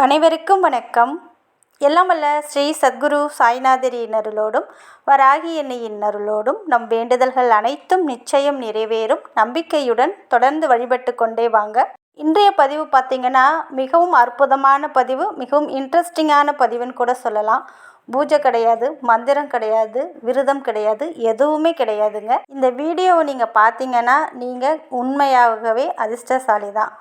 அனைவருக்கும் வணக்கம். எல்லாம் வல்ல ஸ்ரீ சத்குரு சாய்நாதரின் அருளோடும் வராகி எண்ணெயின் அருளோடும் நம் வேண்டுதல்கள் அனைத்தும் நிச்சயம் நிறைவேறும் நம்பிக்கையுடன் தொடர்ந்து வழிபட்டு கொண்டே வாங்க. இன்றைய பதிவு பார்த்திங்கன்னா மிகவும் அற்புதமான பதிவு, மிகவும் இன்ட்ரெஸ்டிங்கான பதிவுன்னு கூட சொல்லலாம். பூஜை கிடையாது, மந்திரம் கிடையாது, விரதம் கிடையாது, எதுவுமே கிடையாதுங்க. இந்த வீடியோவை நீங்கள் பார்த்தீங்கன்னா நீங்கள் உண்மையாகவே அதிர்ஷ்டசாலி தான்.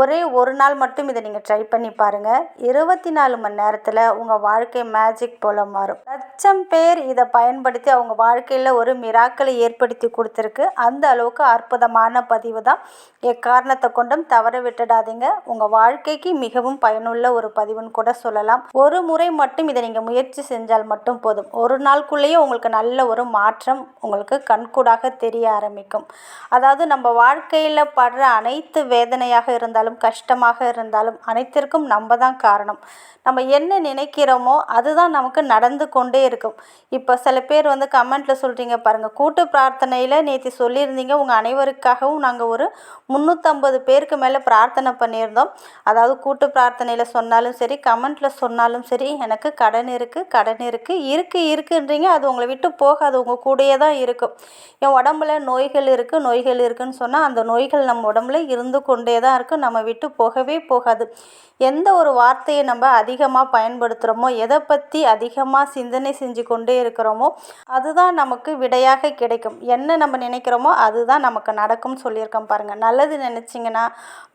ஒரே ஒரு நாள் மட்டும் இதை நீங்கள் ட்ரை பண்ணி பாருங்கள். 24 மணி நேரத்தில் உங்கள் வாழ்க்கை மேஜிக் போல் மாறும். லட்சம் பேர் இதை பயன்படுத்தி அவங்க வாழ்க்கையில் ஒரு மிராக்களை ஏற்படுத்தி கொடுத்துருக்கு. அந்த அளவுக்கு அற்புதமான பதிவு தான். எக்காரணத்தை கொண்டும் தவற விட்டுடாதீங்க. உங்கள் வாழ்க்கைக்கு மிகவும் பயனுள்ள ஒரு பதிவுன்னு கூட சொல்லலாம். ஒரு முறை மட்டும் இதை நீங்கள் முயற்சி செஞ்சால் மட்டும் போதும். ஒரு நாளுக்குள்ளேயே உங்களுக்கு நல்ல ஒரு மாற்றம் உங்களுக்கு கண்கூடாக தெரிய ஆரம்பிக்கும். அதாவது நம்ம வாழ்க்கையில் படுற அனைத்து வேதனையாக இருந்தாலும் கஷ்டமாக இருந்தாலும் அனைத்திற்கும் நம்ம தான் காரணம். நம்ம என்ன நினைக்கிறோமோ அதுதான் நமக்கு நடந்து கொண்டே இருக்கும். இப்போ சில பேர் கமெண்ட்டில் சொல்கிறீங்க பாருங்கள், கூட்டு பிரார்த்தனையில் நேற்று சொல்லியிருந்தீங்க உங்கள் அனைவருக்காகவும் நாங்கள் ஒரு 350 பேருக்கு மேலே பிரார்த்தனை பண்ணியிருந்தோம். அதாவது கூட்டு பிரார்த்தனையில் சொன்னாலும் சரி, கமெண்ட்டில் சொன்னாலும் சரி, எனக்கு கடன் இருக்குன்றீங்க. அது உங்களை விட்டு போகாது, உங்கள் கூடயே தான் இருக்கும். என் உடம்புல நோய்கள் இருக்குன்னு சொன்னால் அந்த நோய்கள் நம்ம உடம்புல இருந்து கொண்டே தான் இருக்கும், நம்ம விட்டு போகவே போகாது. எந்த ஒரு வார்த்தையை நம்ம அதிகமாக பயன்படுத்துகிறோமோ, எதை பற்றி அதிகமாக சிந்தனை செஞ்சு கொண்டே இருக்கிறோமோ அதுதான் நமக்கு விடையாக கிடைக்கும். என்ன நம்ம நினைக்கிறோமோ அதுதான் நமக்கு நடக்கும்னு சொல்லியிருக்கோம் பாருங்கள். நல்லது நினச்சிங்கன்னா,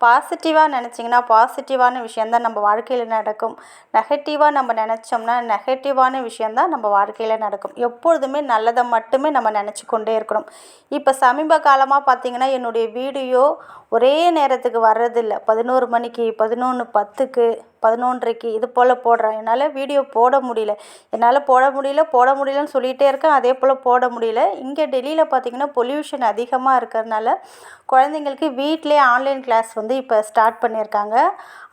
பாசிட்டிவாக நினச்சிங்கன்னா பாசிட்டிவான விஷயந்தான் நம்ம வாழ்க்கையில் நடக்கும். நெகட்டிவாக நம்ம நினச்சோம்னா நெகட்டிவான விஷயந்தான் நம்ம வாழ்க்கையில் நடக்கும். எப்பொழுதுமே நல்லதை மட்டுமே நம்ம நினச்சி கொண்டே இருக்கணும். இப்போ சமீப காலமாக பார்த்திங்கன்னா என்னுடைய வீடியோ ஒரே நேரத்துக்கு வர்றதில்லை. 11 மணிக்கு, 11:10க்கு, 11:30க்கு இது போல் போடுறேன். என்னால் வீடியோ போட முடியலன்னு சொல்லிகிட்டே இருக்கேன். அதே போல் போட முடியல. இங்கே டெல்லியில் பார்த்திங்கன்னா பொல்யூஷன் அதிகமாக இருக்கிறதுனால குழந்தைங்களுக்கு வீட்டிலே ஆன்லைன் கிளாஸ் இப்போ ஸ்டார்ட் பண்ணியிருக்காங்க.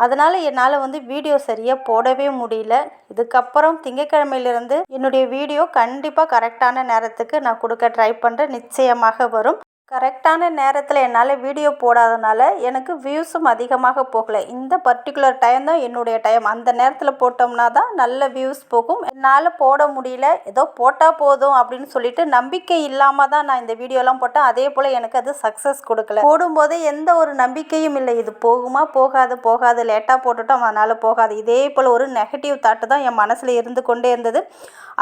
அதனால் என்னால் வீடியோ சரியாக போடவே முடியல. இதுக்கப்புறம் திங்கட்கிழமையிலேருந்து என்னுடைய வீடியோ கண்டிப்பாக கரெக்டான நேரத்துக்கு நான் கொடுக்க ட்ரை பண்ணுறேன். நிச்சயமாக வரும். கரெக்டான நேரத்தில் என்னால் வீடியோ போடாதனால எனக்கு வியூஸும் அதிகமாக போகலை. இந்த பர்டிகுலர் டைம் தான் என்னுடைய டைம். அந்த நேரத்தில் போட்டோம்னா தான் நல்ல வியூஸ் போகும். என்னால் போட முடியல, ஏதோ போட்டால் போதும் அப்படின்னு சொல்லிட்டு நம்பிக்கை இல்லாமல் தான் நான் இந்த வீடியோலாம் போட்டேன். அதே போல் எனக்கு அது சக்ஸஸ் கொடுக்கல. போடும்போது எந்த ஒரு நம்பிக்கையும் இல்லை. இது போகுமா, போகாது, லேட்டாக போட்டுட்டோம் அதனால் போகாது. இதே போல் ஒரு நெகட்டிவ் தாட்டு தான் என் மனசில் இருந்து கொண்டே இருந்தது.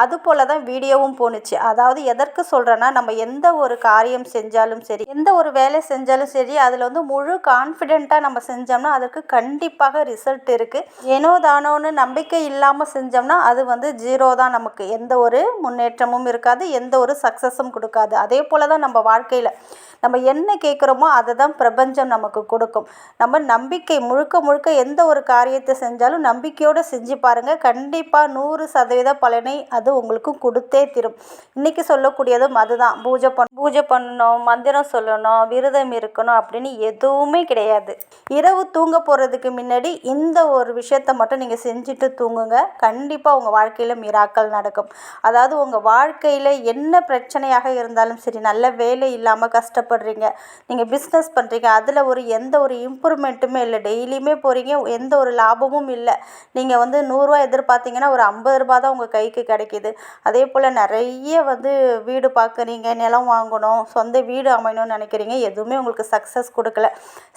அதுபோல் தான் வீடியோவும் போணுச்சு. அதாவது எதற்கு சொல்கிறேன்னா, நம்ம எந்த ஒரு காரியம் செஞ்சாலும் சரி, எந்த ஒரு வேலை செஞ்சாலும் சரி, அதில் முழு கான்ஃபிடெண்ட்டாக நம்ம செஞ்சோம்னா அதற்கு கண்டிப்பாக ரிசல்ட் இருக்குது. ஏனோ தானோன்னு நம்பிக்கை இல்லாமல் செஞ்சோம்னா அது ஜீரோ தான். நமக்கு எந்த ஒரு முன்னேற்றமும் இருக்காது, எந்த ஒரு சக்ஸஸும் கொடுக்காது. அதே போல் தான் நம்ம வாழ்க்கையில் நம்ம என்ன கேட்குறோமோ அதை தான் பிரபஞ்சம் நமக்கு கொடுக்கும். நம்ம நம்பிக்கை முழுக்க எந்த ஒரு காரியத்தை செஞ்சாலும் நம்பிக்கையோடு செஞ்சு பாருங்கள். கண்டிப்பாக 100% பலனை அது உங்களுக்கு கொடுத்தே தரும். இன்றைக்கி சொல்லக்கூடியதும் அதுதான். பூஜை பண்ணணும், மந்திரம் சொல்லணும், விரதம் இருக்கணும் அப்படின்னு எதுவுமே கிடையாது. இரவு தூங்க போகிறதுக்கு முன்னாடி இந்த ஒரு விஷயத்தை மட்டும் நீங்கள் செஞ்சுட்டு தூங்குங்க. கண்டிப்பாக உங்கள் வாழ்க்கையில் மிராக்கள் நடக்கும். அதாவது உங்கள் வாழ்க்கையில் என்ன பிரச்சனையாக இருந்தாலும் சரி, நல்ல வேலை இல்லாமல் கஷ்டப்படுறீங்க, நீங்கள் பிஸ்னஸ் பண்ணுறீங்க, அதில் எந்த ஒரு இம்ப்ரூவ்மெண்ட்டுமே இல்லை, டெய்லியுமே போகிறீங்க, எந்த ஒரு லாபமும் இல்லை, நீங்கள் 100 ரூபா எதிர்பார்த்தீங்கன்னா ஒரு 50 ரூபா தான் உங்கள் கைக்கு கிடைக்கிது. அதே போல் நிறைய வீடு பார்க்குறீங்க, நிலம் வாங்கணும், சொந்த வீடு அமையணும்னு நினைக்கிறீங்க, எதுவுமே உங்களுக்கு சக்ஸஸ் கொடுக்கல.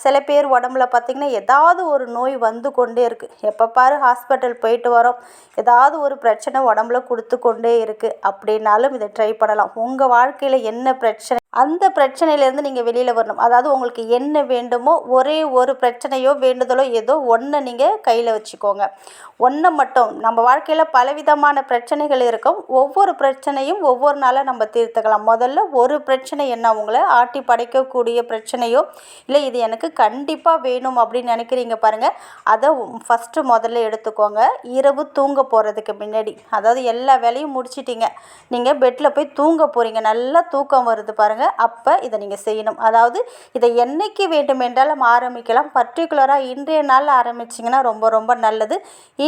சில பேர் உடம்புல பார்த்திங்கன்னா ஏதாவது ஒரு நோய் வந்து கொண்டே இருக்குது. எப்போ பாரு ஹாஸ்பிட்டல் போயிட்டு வரோம், ஏதாவது ஒரு பிரச்சனை உடம்புல கொடுத்து கொண்டே இருக்குது. அப்படின்னாலும் இதை ட்ரை பண்ணலாம். உங்கள் வாழ்க்கையில் என்ன பிரச்சனை, அந்த பிரச்சனையிலேருந்து நீங்கள் வெளியில் வரணும். அதாவது உங்களுக்கு என்ன வேண்டுமோ, ஒரே ஒரு பிரச்சனையோ வேண்டுதலோ ஏதோ ஒன்றை நீங்கள் கையில் வச்சுக்கோங்க. ஒன்றை மட்டும். நம்ம வாழ்க்கையில் பலவிதமான பிரச்சனைகள் இருக்கும். ஒவ்வொரு பிரச்சனையும் ஒவ்வொரு நாளாக நம்ம தீர்த்துக்கலாம். முதல்ல ஒரு பிரச்சனை என்ன, உங்களை ஆட்டி படைக்கக்கூடிய பிரச்சனையோ இல்லை இது எனக்கு கண்டிப்பாக வேணும் அப்படின்னு நினைக்கிறீங்க பாருங்கள், அதை முதல்ல எடுத்துக்கோங்க. இரவு தூங்க போகிறதுக்கு முன்னாடி, அதாவது எல்லா வேலையும் முடிச்சிட்டிங்க, நீங்கள் பெட்டில் போய் தூங்க போகிறீங்க, நல்லா தூக்கம் வருது பாருங்கள், பாருங்கள். அப்போ இதை நீங்கள் செய்யணும். அதாவது இதை என்னைக்கு வேண்டுமென்றாலும் ஆரம்பிக்கலாம். பர்டிகுலராக இன்றைய நாளில் ஆரம்பிச்சிங்கன்னா ரொம்ப ரொம்ப நல்லது.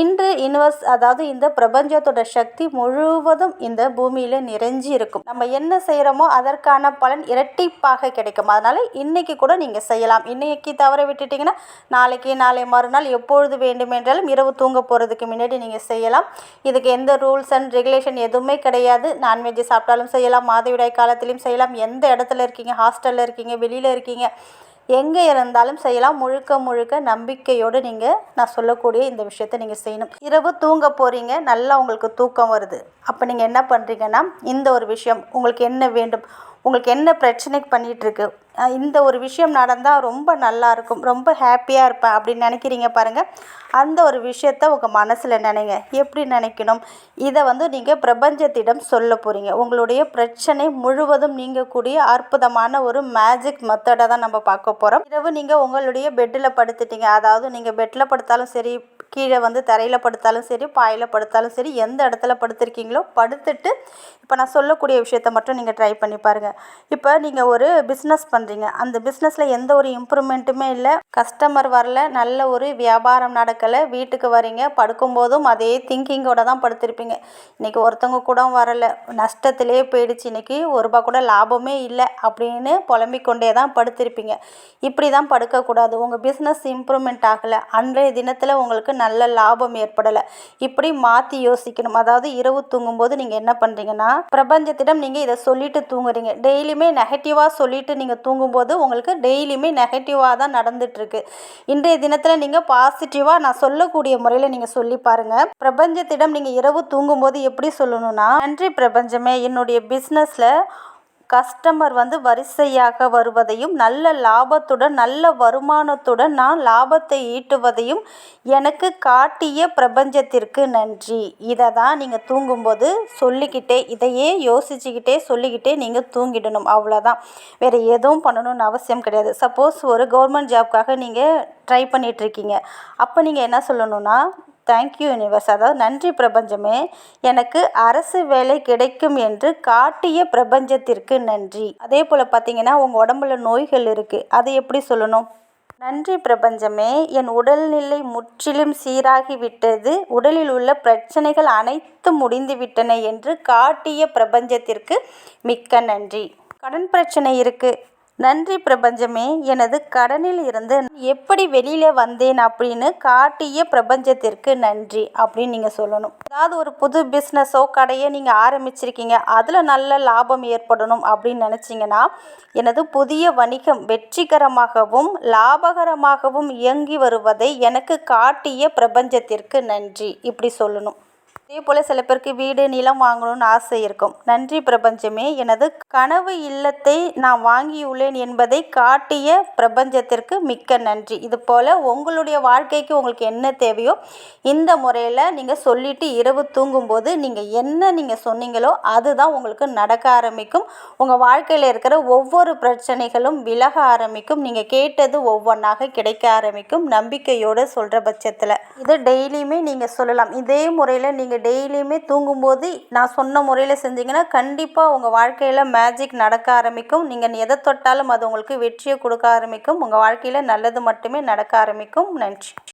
இன்று யூனிவர்ஸ் அதாவது இந்த பிரபஞ்சத்தோட சக்தி முழுவதும் இந்த பூமியில் நிறைஞ்சி இருக்கும். நம்ம என்ன செய்கிறோமோ அதற்கான பலன் இரட்டிப்பாக கிடைக்கும். அதனால் இன்றைக்கி கூட நீங்கள் செய்யலாம். இன்றைக்கி தவற விட்டுட்டிங்கன்னா நாளைக்கு, நாளை மறுநாள் எப்பொழுது வேண்டுமென்றாலும் இரவு தூங்க போகிறதுக்கு முன்னாடி நீங்கள் செய்யலாம். இதுக்கு எந்த ரூல்ஸ் அண்ட் ரெகுலேஷன் எதுவுமே கிடையாது. நான்வெஜ் சாப்பிட்டாலும் செய்யலாம், மாதவிடாய் காலத்திலையும் செய்யலாம், எந்த இடத்துல இருக்கீங்க, ஹாஸ்டலில் இருக்கீங்க, வெளியில் இருக்கீங்க, எங்கே இருந்தாலும் செய்யலாம். முழுக்க முழுக்க நம்பிக்கையோடு நீங்கள் நான் சொல்லக்கூடிய இந்த விஷயத்தை நீங்கள் செய்யணும். இரவு தூங்க போகிறீங்க, நல்லா உங்களுக்கு தூக்கம் வருது. அப்போ நீங்கள் என்ன பண்ணுறீங்கன்னா இந்த ஒரு விஷயம் உங்களுக்கு என்ன வேண்டும், உங்களுக்கு என்ன பிரச்சனைக்கு பண்ணிகிட்ருக்கு, இந்த ஒரு விஷயம் நடந்தால் ரொம்ப நல்லாயிருக்கும், ரொம்ப ஹாப்பியாக இருப்பேன் அப்படின்னு நினைக்கிறீங்க பாருங்கள். அந்த ஒரு விஷயத்த உங்கள் மனசில் நினைங்க. எப்படி நினைக்கணும், இதை நீங்கள் பிரபஞ்சத்திடம் சொல்ல போகிறீங்க. உங்களுடைய பிரச்சனை முழுவதும் நீங்கக்கூடிய அற்புதமான ஒரு மேஜிக் மெத்தடை தான் நம்ம பார்க்க போகிறோம். இரவு நீங்கள் உங்களுடைய பெட்டில் படுத்துட்டீங்க. அதாவது நீங்கள் பெட்டில் படுத்தாலும் சரி, கீழே தரையில் படுத்தாலும் சரி, பாயில் படுத்தாலும் சரி, எந்த இடத்துல படுத்திருக்கீங்களோ படுத்துட்டு இப்போ நான் சொல்லக்கூடிய விஷயத்த மட்டும் நீங்கள் ட்ரை பண்ணி பாருங்கள். இப்போ நீங்கள் ஒரு பிஸ்னஸ் பண்ணுறீங்க. அந்த பிஸ்னஸில் எந்த ஒரு இம்ப்ரூவ்மெண்ட்டுமே இல்லை, கஸ்டமர் வரல, நல்ல ஒரு வியாபாரம் நடக்கலை, வீட்டுக்கு வரீங்க, படுக்கும்போதும் அதே திங்கிங்கோடு தான் படுத்திருப்பீங்க. இன்றைக்கி ஒருத்தவங்க கூட வரலை, நஷ்டத்திலே போயிடுச்சு, இன்றைக்கி ₹1 கூட லாபமே இல்லை அப்படின்னு புலம்பிக்கொண்டே தான் படுத்திருப்பீங்க. இப்படி தான் படுக்கக்கூடாது. உங்கள் பிஸ்னஸ் இம்ப்ரூவ்மெண்ட் ஆகலை, அன்றைய தினத்தில் உங்களுக்கு நல்ல லாபம் ஏற்படலை, இப்படி மாற்றி யோசிக்கணும். அதாவது இரவு தூங்கும்போது நீங்கள் என்ன பண்ணுறீங்கன்னா பிரபஞ்சத்திடம் நீங்கள் இதை சொல்லிட்டு தூங்குறீங்க. டெய்லியுமே நெகட்டிவாக சொல்லிட்டு நீங்கள் தூங்கும்போது உங்களுக்கு டெய்லியுமே நெகட்டிவாக தான் நடந்துகிட்ருக்கு. இன்றைய தினத்தில் நீங்கள் பாசிட்டிவாக நான் சொல்லக்கூடிய முறையில் நீங்கள் சொல்லி பாருங்கள். பிரபஞ்சத்திடம் நீங்கள் இரவு தூங்கும்போது எப்படி சொல்லணும்னா, நன்றி பிரபஞ்சமே, என்னுடைய பிஸ்னஸில் கஸ்டமர் வரிசையாக வருவதையும், நல்ல லாபத்துடன் நல்ல வருமானத்துடன் நான் லாபத்தை ஈட்டுவதையும் எனக்கு காட்டிய பிரபஞ்சத்திற்கு நன்றி. இதை தான் நீங்கள் தூங்கும்போது சொல்லிக்கிட்டே, இதையே யோசிச்சுக்கிட்டே சொல்லிக்கிட்டே நீங்கள் தூங்கிடணும். அவ்வளோதான், வேறு எதுவும் பண்ணணும்னு அவசியம் கிடையாது. சப்போஸ் ஒரு கவர்மெண்ட் ஜாப்காக நீங்கள் ட்ரை பண்ணிகிட்ருக்கீங்க. அப்போ நீங்கள் என்ன சொல்லணும்னா, தேங்க்யூ யூனிவர்ஸ், அதாவது நன்றி பிரபஞ்சமே, எனக்கு அரசு வேலை கிடைக்கும் என்று காட்டிய பிரபஞ்சத்திற்கு நன்றி. அதே போல் பார்த்தீங்கன்னா உங்கள் உடம்புல நோய்கள் இருக்குது, அதை எப்படி சொல்லணும், நன்றி பிரபஞ்சமே, என் உடல்நிலை முற்றிலும் சீராகிவிட்டது, உடலில் உள்ள பிரச்சனைகள் அனைத்தும் முடிந்துவிட்டன என்று காட்டிய பிரபஞ்சத்திற்கு மிக்க நன்றி. கடன் பிரச்சனை இருக்குது, நன்றி பிரபஞ்சமே, எனது கடனில் இருந்து எப்படி வெளியில் வந்தேன் அப்படின்னு காட்டிய பிரபஞ்சத்திற்கு நன்றி அப்படின்னு நீங்கள் சொல்லணும். அதாவது ஒரு புது பிஸ்னஸோ கடையோ நீங்கள் ஆரம்பிச்சிருக்கீங்க, அதில் நல்ல லாபம் ஏற்படணும் அப்படின்னு நினச்சிங்கன்னா, எனது புதிய வணிகம் வெற்றிகரமாகவும் லாபகரமாகவும் இயங்கி வருவதை எனக்கு காட்டிய பிரபஞ்சத்திற்கு நன்றி இப்படி சொல்லணும். அதே போல் சில பேருக்கு வீடு நிலம் வாங்கணும்னு ஆசை இருக்கும். நன்றி பிரபஞ்சமே, எனது கனவு இல்லத்தை நான் வாங்கியுள்ளேன் என்பதை காட்டிய பிரபஞ்சத்திற்கு மிக்க நன்றி. இது போல் உங்களுடைய வாழ்க்கைக்கு உங்களுக்கு என்ன தேவையோ இந்த முறையில் நீங்கள் சொல்லிவிட்டு இரவு தூங்கும்போது நீங்கள் சொன்னீங்களோ அதுதான் உங்களுக்கு நடக்க ஆரம்பிக்கும். உங்கள் வாழ்க்கையில் இருக்கிற ஒவ்வொரு பிரச்சனைகளும் விலக ஆரம்பிக்கும். நீங்கள் கேட்டது ஒவ்வொன்றாக கிடைக்க ஆரம்பிக்கும். நம்பிக்கையோடு சொல்கிற பட்சத்தில் இது டெய்லியுமே நீங்கள் சொல்லலாம். இதே முறையில் நீங்கள் டெய்லியுமே தூங்கும்போது நான் சொன்ன முறையில் செஞ்சீங்கன்னா கண்டிப்பாக உங்கள் வாழ்க்கையில் மேஜிக் நடக்க ஆரம்பிக்கும். நீங்கள் எதை தொட்டாலும் அது உங்களுக்கு வெற்றியை கொடுக்க ஆரம்பிக்கும். உங்கள் வாழ்க்கையில் நல்லது மட்டுமே நடக்க ஆரம்பிக்கும். நன்றி.